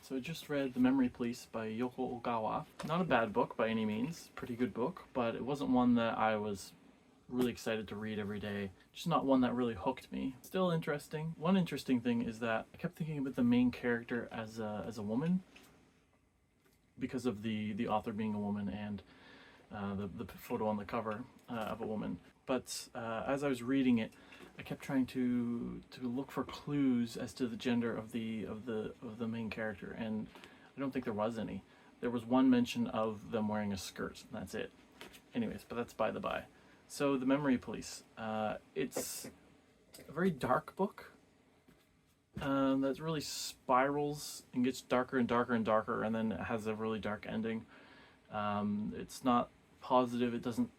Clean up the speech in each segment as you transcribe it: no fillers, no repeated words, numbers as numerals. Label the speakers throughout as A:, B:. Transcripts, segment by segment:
A: So I just read The Memory Police by Yoko Ogawa. Not a bad book by any means, pretty good book, but it wasn't one that I was really excited to read every day. Just not one that really hooked me. Still interesting. One interesting thing is that I kept thinking about the main character as a woman because of the author being a woman and the photo on the cover of a woman. But as I was reading it, I kept trying to look for clues as to the gender of the main character, and I don't think there was any. There was one mention of them wearing a skirt, and that's it. Anyways, but that's by the by. So, The Memory Police. It's a very dark book that really spirals and gets darker and darker and darker, and then it has a really dark ending. It's not positive. It doesn't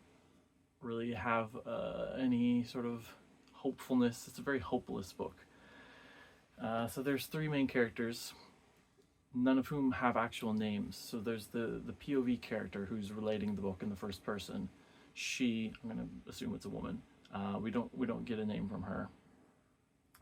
A: really have any sort of hopefulness. It's a very hopeless book. So there's three main characters, none of whom have actual names. So there's the POV character who's relating the book in the first person. She, I'm going to assume it's a woman. We don't get a name from her.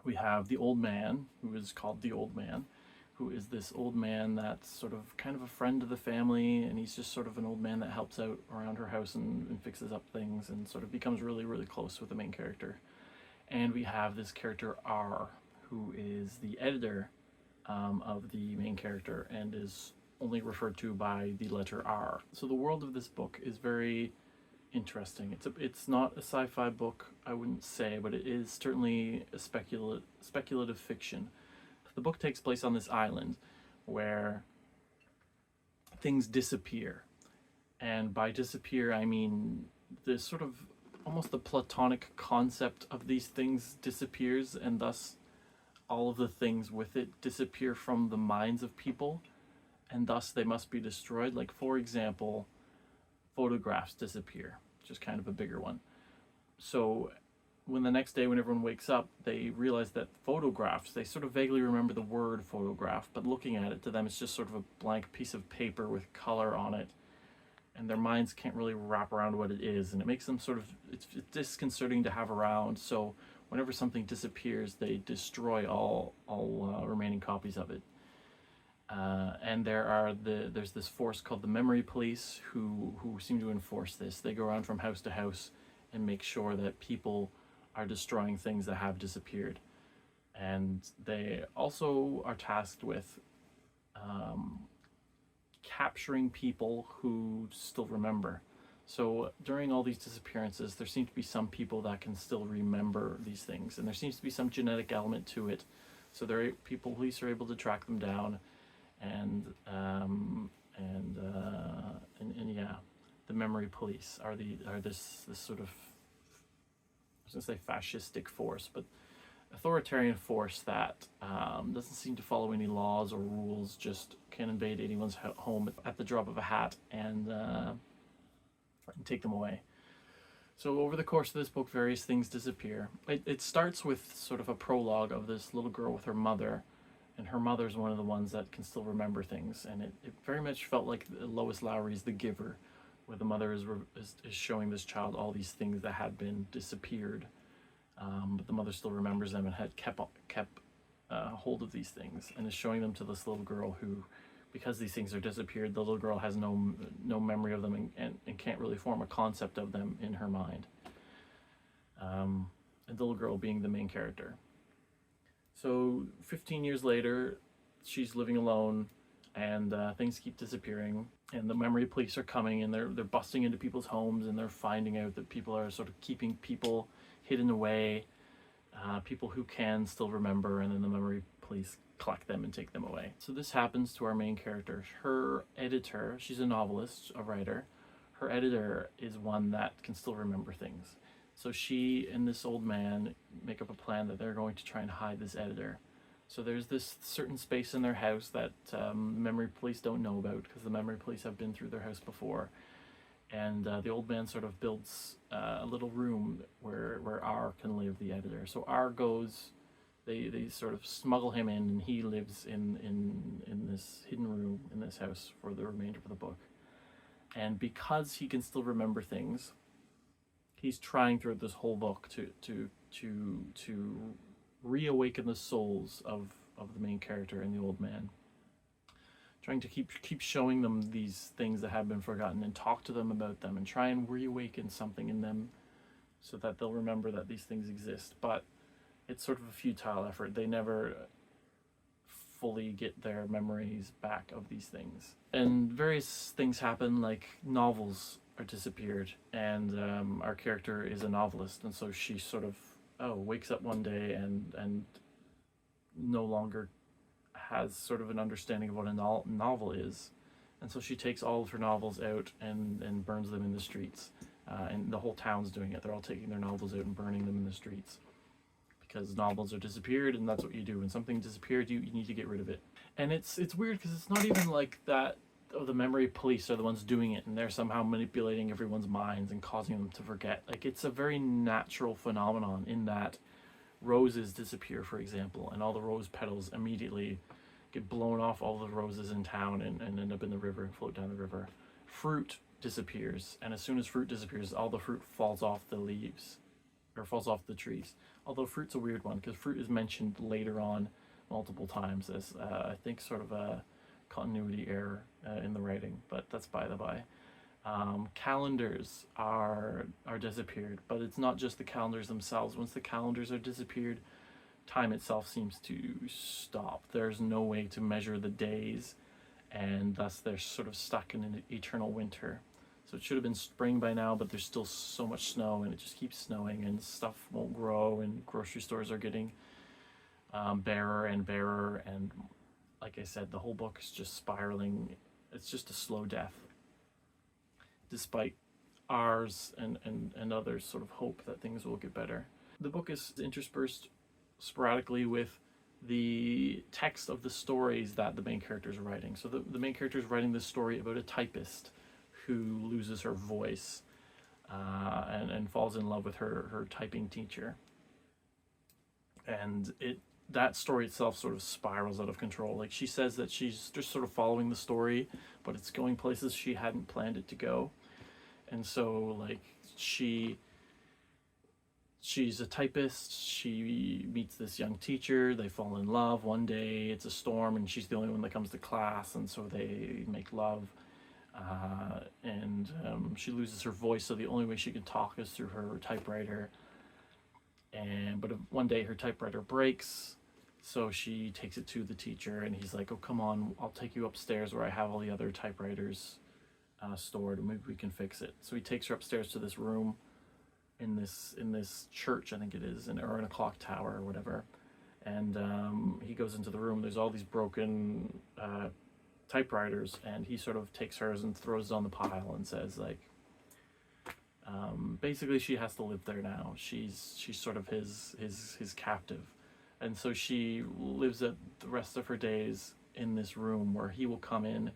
A: We have the old man, who is called the old man, who is this old man that's sort of kind of a friend of the family, and he's just sort of an old man that helps out around her house and fixes up things and sort of becomes really, really close with the main character. And we have this character R, who is the editor of the main character and is only referred to by the letter R. So the world of this book is very interesting. It's not a sci-fi book, I wouldn't say, but it is certainly a speculative fiction. The book takes place on this island where things disappear. And by disappear, I mean this sort of almost the platonic concept of these things disappears, and thus all of the things with it disappear from the minds of people, and thus they must be destroyed. Like, for example, photographs disappear, which is kind of a bigger one. So when the next day when everyone wakes up, they realize that photographs, they sort of vaguely remember the word photograph, but looking at it, to them it's just sort of a blank piece of paper with color on it, and their minds can't really wrap around what it is, and it makes them sort of, it's disconcerting to have around. So whenever something disappears, they destroy all remaining copies of it. And there's this force called the Memory Police who seem to enforce this. They go around from house to house and make sure that people are destroying things that have disappeared. And they also are tasked with capturing people who still remember. So during all these disappearances, there seem to be some people that can still remember these things, and there seems to be some genetic element to it. So police are able to track them down, and yeah, the Memory Police are this sort of, I was gonna say fascistic force, but authoritarian force that doesn't seem to follow any laws or rules, just can invade anyone's home at the drop of a hat and take them away. So over the course of this book, various things disappear. It starts with sort of a prologue of this little girl with her mother, and her mother's one of the ones that can still remember things, and it very much felt like Lois Lowry's The Giver, where the mother is showing this child all these things that had been disappeared, but the mother still remembers them and had kept hold of these things, and is showing them to this little girl who, because these things are disappeared, the little girl has no memory of them and can't really form a concept of them in her mind. And the little girl being the main character. So 15 years later, she's living alone, and things keep disappearing, and the Memory Police are coming, and they're busting into people's homes, and they're finding out that people are sort of keeping people hidden away, people who can still remember, and then the Memory Police collect them and take them away. So this happens to our main character. Her editor, she's a novelist, a writer, her editor is one that can still remember things. So she and this old man make up a plan that they're going to try and hide this editor. So there's this certain space in their house that the Memory Police don't know about, because the Memory Police have been through their house before. And the old man sort of builds a little room where R can live, the editor. So R goes, they sort of smuggle him in, and he lives in this hidden room in this house for the remainder of the book. And because he can still remember things, he's trying throughout this whole book to reawaken the souls of the main character and the old man. trying to keep showing them these things that have been forgotten and talk to them about them and try and reawaken something in them so that they'll remember that these things exist. But it's sort of a futile effort. They never fully get their memories back of these things. And various things happen, like novels are disappeared, and our character is a novelist, and so she sort of wakes up one day and no longer has sort of an understanding of what a novel is, and so she takes all of her novels out and burns them in the streets, and the whole town's doing it. They're all taking their novels out and burning them in the streets because novels are disappeared, and that's what you do when something disappeared. You need to get rid of it. And it's weird because it's not even like that. Oh, the memory police are the ones doing it, and they're somehow manipulating everyone's minds and causing them to forget. Like, it's a very natural phenomenon in that roses disappear, for example, and all the rose petals immediately get blown off all the roses in town and end up in the river and float down the river. Fruit disappears, and as soon as fruit disappears, all the fruit falls off the leaves, or falls off the trees. Although fruit's a weird one, because fruit is mentioned later on multiple times as, I think, sort of a continuity error in the writing, but that's by the by. Calendars are disappeared, but it's not just the calendars themselves. Once the calendars are disappeared, time itself seems to stop. There's no way to measure the days, and thus they're sort of stuck in an eternal winter. So it should have been spring by now, but there's still so much snow, and it just keeps snowing, and stuff won't grow, and grocery stores are getting barer and barer, and like I said, the whole book is just spiraling. It's just a slow death, despite ours and others' sort of hope that things will get better. The book is interspersed sporadically with the text of the stories that the main character is writing. So the main character is writing this story about a typist who loses her voice and falls in love with her typing teacher. And that story itself sort of spirals out of control. Like, she says that she's just sort of following the story, but it's going places she hadn't planned it to go. And so, like, she's a typist. She meets this young teacher. They fall in love. One day it's a storm, and she's the only one that comes to class, and so they make love. And she loses her voice, so the only way she can talk is through her typewriter. But one day her typewriter breaks, so she takes it to the teacher, and he's like, "Oh, come on, I'll take you upstairs where I have all the other typewriters stored, and maybe we can fix it." So he takes her upstairs to this room in this church, I think it is, or in a clock tower or whatever. And he goes into the room. There's all these broken typewriters, and he sort of takes hers and throws it on the pile and says, like, basically she has to live there now. She's sort of his captive, and so she lives the rest of her days in this room where he will come in.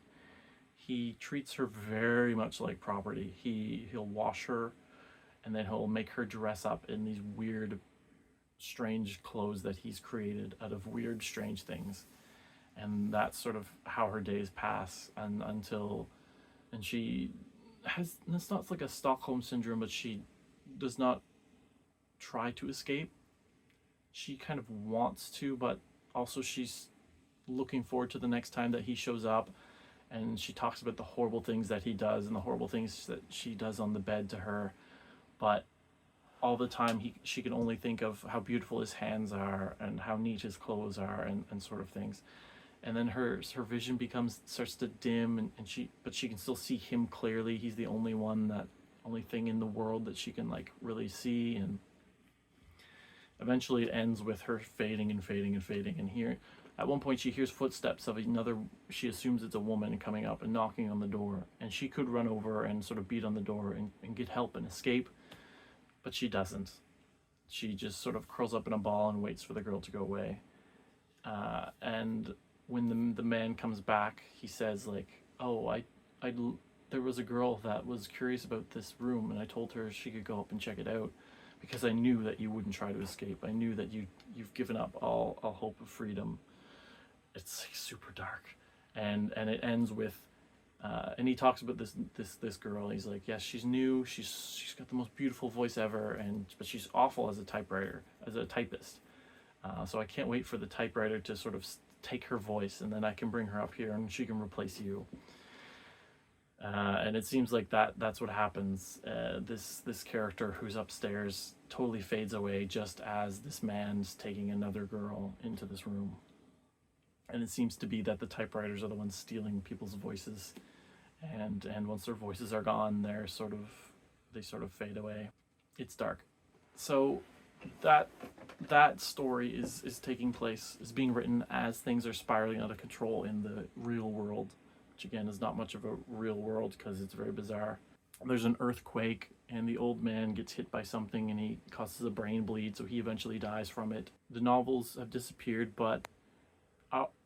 A: He treats her very much like property. He'll wash her, and then he'll make her dress up in these weird, strange clothes that he's created out of weird, strange things. And that's sort of how her days pass, and she has, it's not like a Stockholm syndrome, but she does not try to escape. She kind of wants to, but also she's looking forward to the next time that he shows up, and she talks about the horrible things that he does and the horrible things that she does on the bed to her, but all the time she can only think of how beautiful his hands are and how neat his clothes are and sort of things. And then her vision starts to dim, but she can still see him clearly. He's the only thing in the world that she can, like, really see. And eventually it ends with her fading and fading and fading. And here, at one point, she hears footsteps of another. She assumes it's a woman coming up and knocking on the door. And she could run over and sort of beat on the door and get help and escape, but she doesn't. She just sort of curls up in a ball and waits for the girl to go away. And when the man comes back, he says, like, "Oh, there was a girl that was curious about this room, and I told her she could go up and check it out because I knew that you wouldn't try to escape. I knew that you've given up all hope of freedom." It's, like, super dark, and it ends with, and he talks about this girl. He's like, "Yes, she's new. She's got the most beautiful voice ever, but she's awful as a typist. So I can't wait for the typewriter to sort of take her voice, and then I can bring her up here and she can replace you. And it seems like that's what happens. This character who's upstairs totally fades away just as this man's taking another girl into this room. And it seems to be that the typewriters are the ones stealing people's voices, and once their voices are gone, they sort of fade away. It's dark. So that story is taking place, is being written as things are spiraling out of control in the real world, which again is not much of a real world because it's very bizarre. There's an earthquake, and the old man gets hit by something, and he causes a brain bleed, so he eventually dies from it. The novels have disappeared, but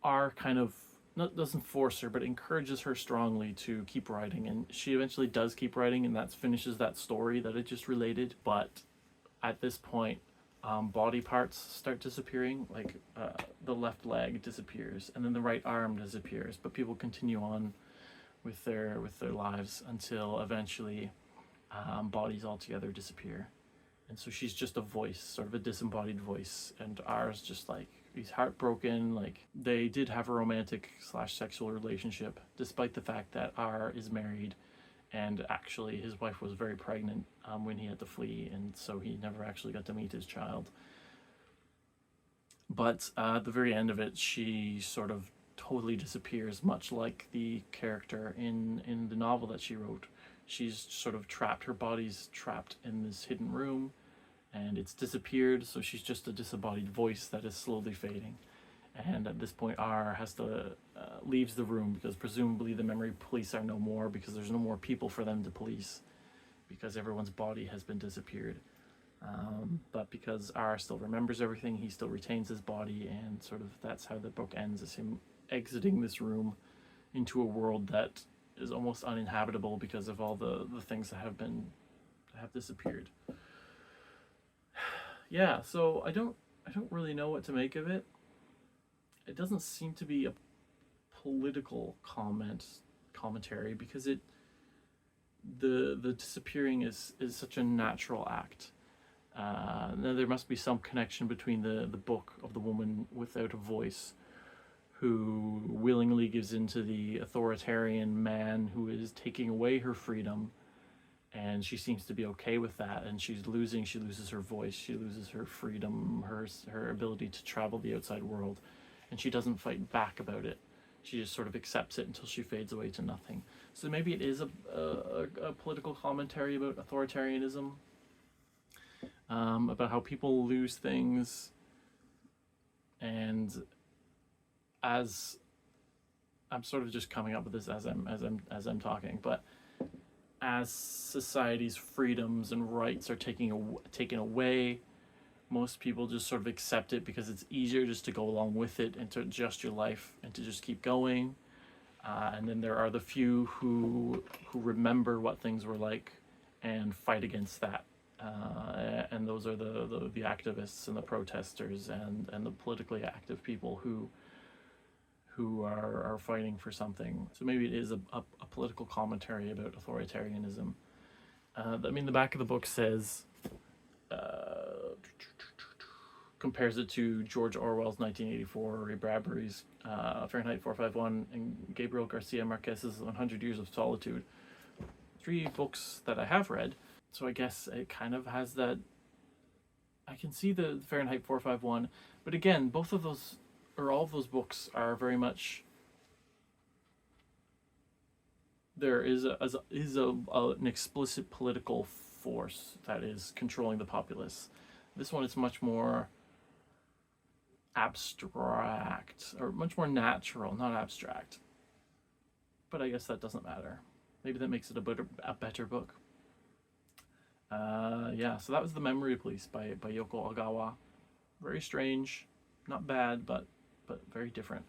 A: are kind of, doesn't force her, but encourages her strongly to keep writing, and she eventually does keep writing, and that finishes that story that it just related. But at this point, body parts start disappearing, like the left leg disappears, and then the right arm disappears, but people continue on with their lives until eventually bodies altogether disappear. And so she's just a voice, sort of a disembodied voice, and ours just like, he's heartbroken. Like, they did have a romantic / sexual relationship, despite the fact that R is married, and actually his wife was very pregnant when he had to flee, and so he never actually got to meet his child. But at the very end of it, she sort of totally disappears, much like the character in the novel that she wrote. She's sort of trapped, her body's trapped in this hidden room, and it's disappeared, so she's just a disembodied voice that is slowly fading. And at this point, R has to leaves the room, because presumably the memory police are no more, because there's no more people for them to police, because everyone's body has been disappeared. But because R still remembers everything, he still retains his body, and sort of that's how the book ends, is him exiting this room into a world that is almost uninhabitable because of all the things that have disappeared. Yeah, so I don't really know what to make of it. It doesn't seem to be a political commentary, because the disappearing is such a natural act. Now there must be some connection between the book of the woman without a voice, who willingly gives in to the authoritarian man who is taking away her freedom, and she seems to be okay with that, and she loses her voice, she loses her freedom, her ability to travel the outside world, and she doesn't fight back about it. She just sort of accepts it until she fades away to nothing. So maybe it is a political commentary about authoritarianism, about how people lose things, and as I'm sort of just coming up with this as I'm talking, but as society's freedoms and rights are taken away, most people just sort of accept it because it's easier just to go along with it and to adjust your life and to just keep going. And then there are the few who remember what things were like and fight against that. And those are the activists and the protesters and the politically active people who are fighting for something. So maybe it is a political commentary about authoritarianism. I mean, the back of the book says, compares it to George Orwell's 1984, Ray Bradbury's Fahrenheit 451, and Gabriel Garcia Marquez's 100 Years of Solitude. 3 books that I have read, so I guess it kind of has that. I can see the Fahrenheit 451, but again, both of those, or all of those books, are very much, there is an explicit political force that is controlling the populace. This one is much more abstract, or much more natural, not abstract. But I guess that doesn't matter. Maybe that makes it a better book. Yeah, so that was The Memory Police by Yoko Ogawa. Very strange, not bad, but very different.